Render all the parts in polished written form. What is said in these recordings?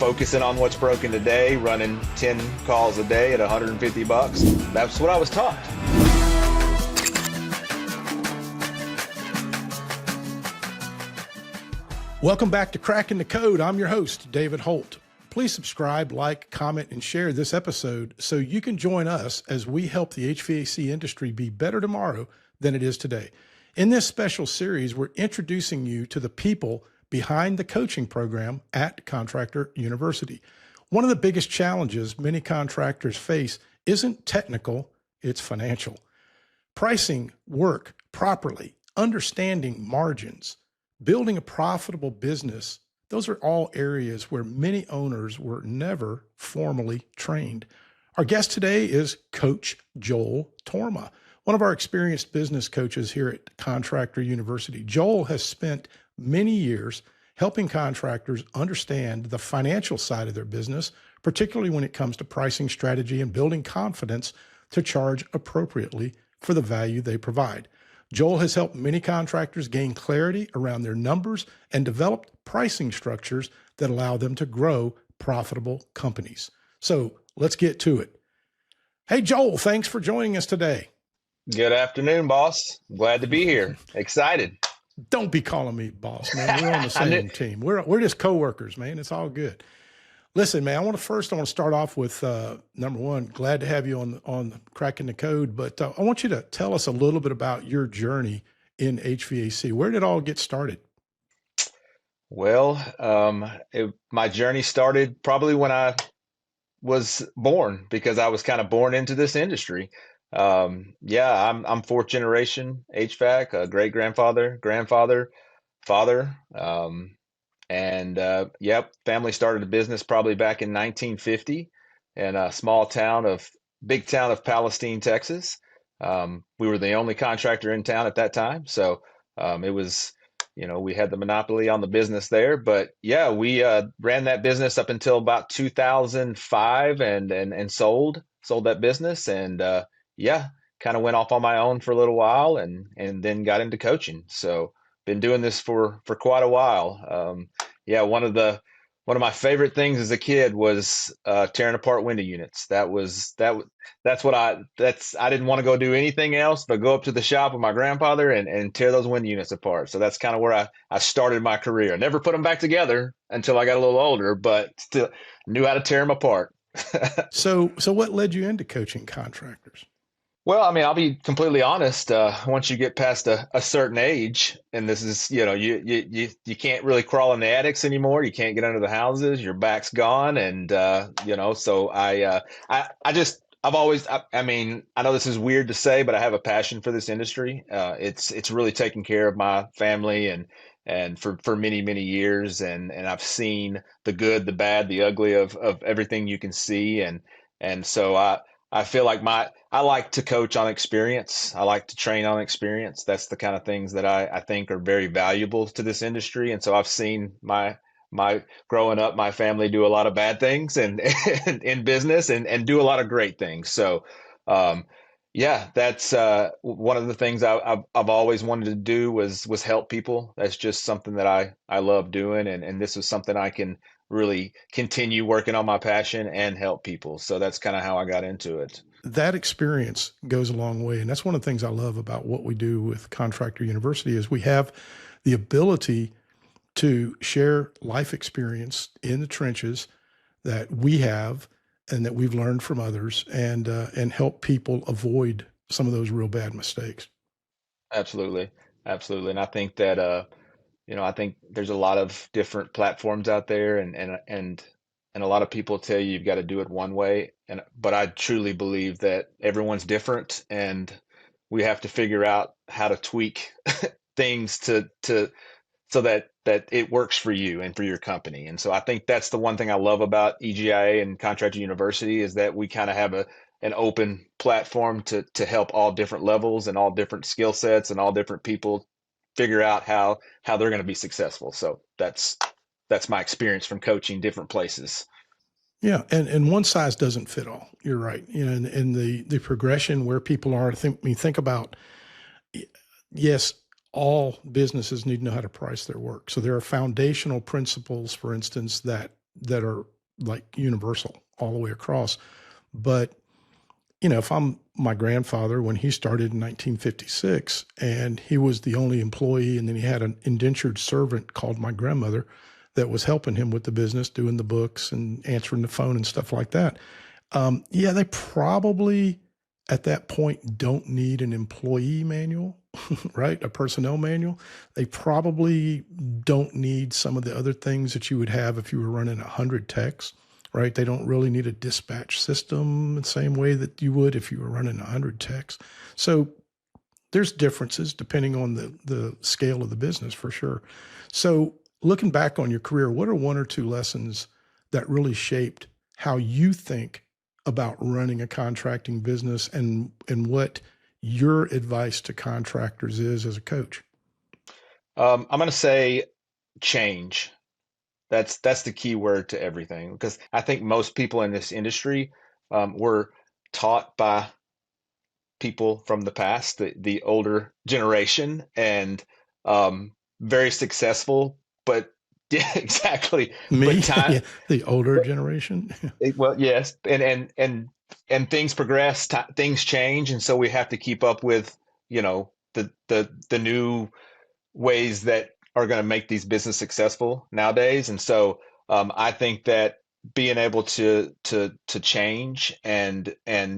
focusing on what's broken today, running 10 calls a day at $150. That's what I was taught. Welcome back to Cracking the Code. I'm your host, David Holt. Please subscribe, like, comment, and share this episode so you can join us as we help the HVAC industry be better tomorrow than it is today. In this special series, we're introducing you to the people behind the coaching program at Contractor University. One of the biggest challenges many contractors face isn't technical, it's financial. Pricing work properly, understanding margins, building a profitable business, those are all areas where many owners were never formally trained. Our guest today is Coach Joel Torma, one of our experienced business coaches here at Contractor University. Joel has spent many years helping contractors understand the financial side of their business, particularly when it comes to pricing strategy and building confidence to charge appropriately for the value they provide. Joel has helped many contractors gain clarity around their numbers and developed pricing structures that allow them to grow profitable companies. So let's get to it. Hey, Joel, thanks for joining us today. Good afternoon, boss. Glad to be here. Excited. Don't be calling me boss, man. We're on the same team. We're just coworkers, man. It's all good. Listen, man, I want to start off with number one, glad to have you on Cracking the Code, but I want you to tell us a little bit about your journey in HVAC. Where did it all get started? Well, my journey started probably when I was born, because I was kind of born into this industry. I'm fourth generation HVAC, great grandfather, father. Family started a business probably back in 1950 in a big town of Palestine, Texas. We were the only contractor in town at that time. So it was, we had the monopoly on the business there. But yeah, we ran that business up until about 2005 and sold that business. And kind of went off on my own for a little while and then got into coaching. So been doing this for quite a while. One of my favorite things as a kid was tearing apart window units. I didn't want to go do anything else but go up to the shop with my grandfather and tear those window units apart. So that's kind of where I started my career. I never put them back together until I got a little older, but still knew how to tear them apart. So what led you into coaching contractors? Well, I mean, I'll be completely honest. Once you get past a certain age, and this is, you can't really crawl in the attics anymore. You can't get under the houses. Your back's gone, and So I know this is weird to say, but I have a passion for this industry. It's really taken care of my family and for many, many years, and I've seen the good, the bad, the ugly of everything you can see, and so I feel like I like to coach on experience. I like to train on experience. That's the kind of things that I think are very valuable to this industry. And so I've seen my growing up, my family do a lot of bad things and in business and do a lot of great things. So, that's one of the things I've always wanted to do was help people. That's just something that I love doing. And this is something I can really continue working on my passion and help people. So that's kind of how I got into it. That experience goes a long way. And that's one of the things I love about what we do with Contractor University is we have the ability to share life experience in the trenches that we have and that we've learned from others and help people avoid some of those real bad mistakes. Absolutely. Absolutely. And I think that, I think there's a lot of different platforms out there and a lot of people tell you you've got to do it one way. But I truly believe that everyone's different and we have to figure out how to tweak things so that it works for you and for your company. And so I think that's the one thing I love about EGIA and Contractor University is that we kind of have an open platform to help all different levels and all different skill sets and all different people figure out how they're going to be successful. So that's my experience from coaching different places. Yeah. And one size doesn't fit all. You're right. And the progression where people are, think about, yes, all businesses need to know how to price their work. So there are foundational principles, for instance, that that are like universal all the way across. But, you know, if I'm my grandfather, when he started in 1956 and he was the only employee, and then he had an indentured servant called my grandmother that was helping him with the business, doing the books and answering the phone and stuff like that. Yeah, they probably at that point don't need an employee manual, right? A personnel manual. They probably don't need some of the other things that you would have if you were running 100 techs, right? They don't really need a dispatch system the same way that you would if you were running 100 techs. So there's differences depending on the scale of the business for sure. So looking back on your career, what are one or two lessons that really shaped how you think about running a contracting business, and what your advice to contractors is as a coach? I'm going to say change. That's the key word to everything, because I think most people in this industry were taught by people from the past, the older generation, and very successful, but yeah, exactly. But Me, time, yeah, the older generation. well, yes, and things progress, things change, and so we have to keep up with, the new ways that are going to make these business successful nowadays. And so I think that being able to change and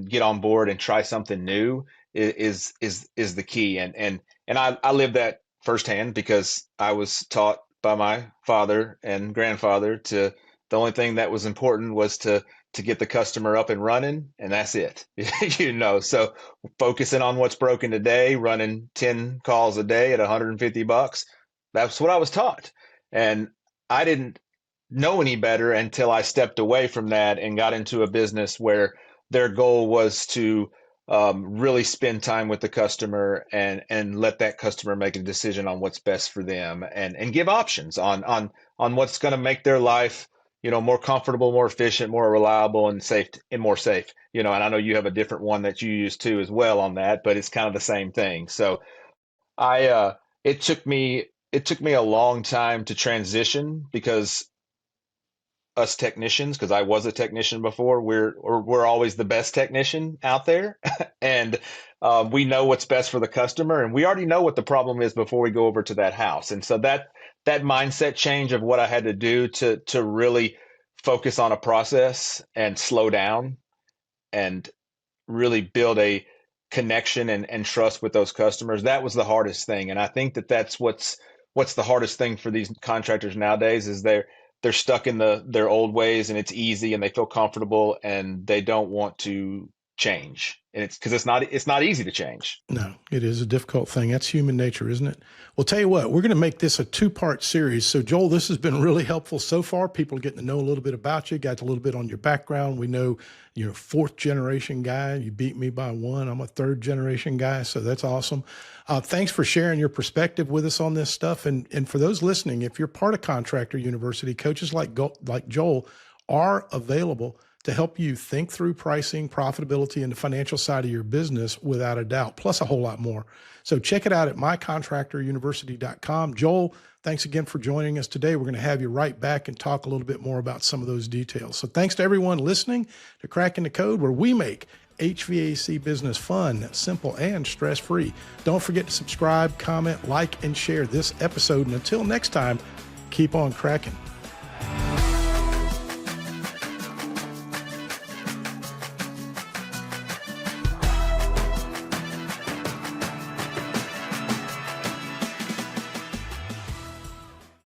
get on board and try something new is the key. And I live that firsthand, because I was taught by my father and grandfather to the only thing that was important was to get the customer up and running, and that's it. So focusing on what's broken today, running 10 calls a day at $150, that's what I was taught. And I didn't know any better until I stepped away from that and got into a business where their goal was to really spend time with the customer and let that customer make a decision on what's best for them, and give options on what's going to make their life, more comfortable, more efficient, more reliable, and safe, and more safe. And I know you have a different one that you use too as well on that, but it's kind of the same thing. So I it took me a long time to transition, because us technicians, because I was a technician before, we're always the best technician out there, and we know what's best for the customer, and we already know what the problem is before we go over to that house. And so that mindset change of what I had to do to really focus on a process and slow down and really build a connection and trust with those customers, that was the hardest thing. And I think that's what's the hardest thing for these contractors nowadays, is they're stuck in their old ways, and it's easy, and they feel comfortable, and they don't want to change. And it's because it's not easy to change. No, it is a difficult thing. That's human nature, isn't it? Well, tell you what, we're going to make this a two-part series. So, Joel, this has been really helpful so far. People are getting to know a little bit about you, got a little bit on your background. We know you're a fourth-generation guy. You beat me by one. I'm a third-generation guy, so that's awesome. Thanks for sharing your perspective with us on this stuff. And for those listening, if you're part of Contractor University, coaches like Joel are available to help you think through pricing, profitability, and the financial side of your business without a doubt, plus a whole lot more. So check it out at mycontractoruniversity.com. Joel, thanks again for joining us today. We're going to have you right back and talk a little bit more about some of those details. So thanks to everyone listening to Cracking the Code, where we make HVAC business fun, simple, and stress-free. Don't forget to subscribe, comment, like, and share this episode. And until next time, keep on cracking.